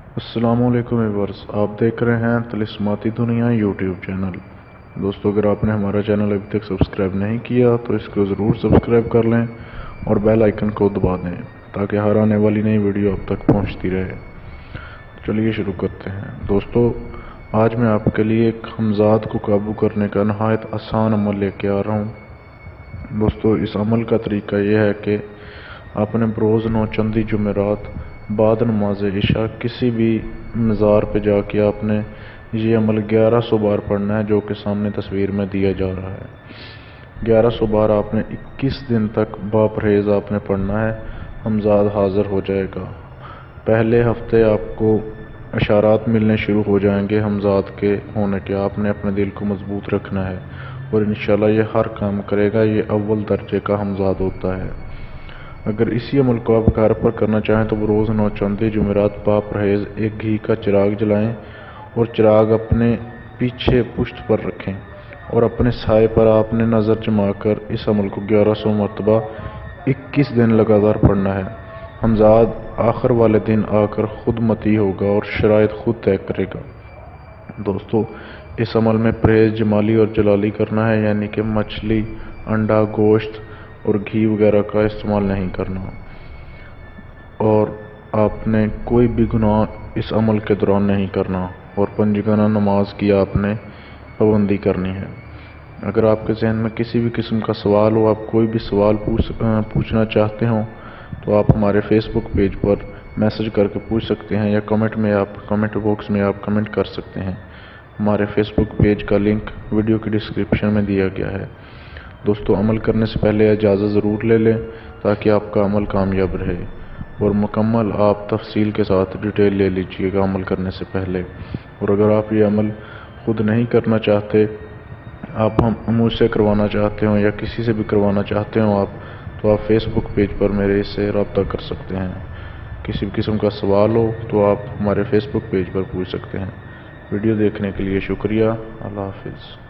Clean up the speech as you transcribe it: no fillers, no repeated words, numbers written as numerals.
अस्सलामुअलैकुम व्यूअर्स, आप देख रहे हैं तिलिस्माती दुनिया यूट्यूब चैनल। दोस्तों, अगर आपने हमारा चैनल अभी तक सब्सक्राइब नहीं किया तो इसको ज़रूर सब्सक्राइब कर लें और बेल आइकन को दबा दें ताकि हर आने वाली नई वीडियो आप तक पहुंचती रहे। चलिए शुरू करते हैं। दोस्तों, आज मैं आपके लिए एक हमज़ाद को काबू करने का नहायत आसान अमल लेके आ रहा हूँ। दोस्तों, इस अमल का तरीका यह है कि आपने बरोज़ नौचंदी जुमेरात बाद नमाज इशा किसी भी मज़ार पे जाके आपने ये अमल 1100 बार पढ़ना है, जो कि सामने तस्वीर में दिया जा रहा है। 1100 बार आपने 21 दिन तक बापरहेज़ आपने पढ़ना है। हमज़ाद हाज़िर हो जाएगा। पहले हफ्ते आपको इशारात मिलने शुरू हो जाएंगे हमज़ाद के होने के। आपने अपने दिल को मजबूत रखना है और इंशाल्लाह ये हर काम करेगा। ये अव्वल दर्जे का हमज़ाद होता है। अगर इसी अमल को आप घर पर करना चाहें तो रोज़ नौचंदी जुमेरात बापरहेज़ एक घी का चिराग जलाएं और चिराग अपने पीछे पुश्त पर रखें और अपने साए पर आपने नज़र जमा कर इस अमल को 1100 मरतबा 21 दिन लगातार पढ़ना है। हमज़ाद आखिर वाले दिन आकर खुद मती होगा और शराइत खुद तय करेगा। दोस्तों, इस अमल में परहेज़ जमाली और जलाली करना है, यानी कि मछली, अंडा, गोश्त और घी वगैरह का इस्तेमाल नहीं करना। और आपने कोई भी गुनाह इस अमल के दौरान नहीं करना और पंजगाना नमाज की आपने पाबंदी करनी है। अगर आपके जहन में किसी भी किस्म का सवाल हो, आप कोई भी सवाल पूछना चाहते हो, तो आप हमारे फेसबुक पेज पर मैसेज करके पूछ सकते हैं या कमेंट बॉक्स में आप कमेंट कर सकते हैं। हमारे फेसबुक पेज का लिंक वीडियो की डिस्क्रिप्शन में दिया गया है। दोस्तों, अमल करने से पहले इजाज़त ज़रूर ले लें ताकि आपका अमल कामयाब रहे और मुकम्मल आप तफसील के साथ डिटेल ले लीजिएगा अमल करने से पहले। और अगर आप ये अमल खुद नहीं करना चाहते, आप हम मुझसे करवाना चाहते हो या किसी से भी करवाना चाहते हो आप, तो आप फेसबुक पेज पर मेरे से रब्ता कर सकते हैं। किसी भी किस्म का सवाल हो तो आप हमारे फेसबुक पेज पर पूछ सकते हैं। वीडियो देखने के लिए शुक्रिया। अल्लाह हाफिज़।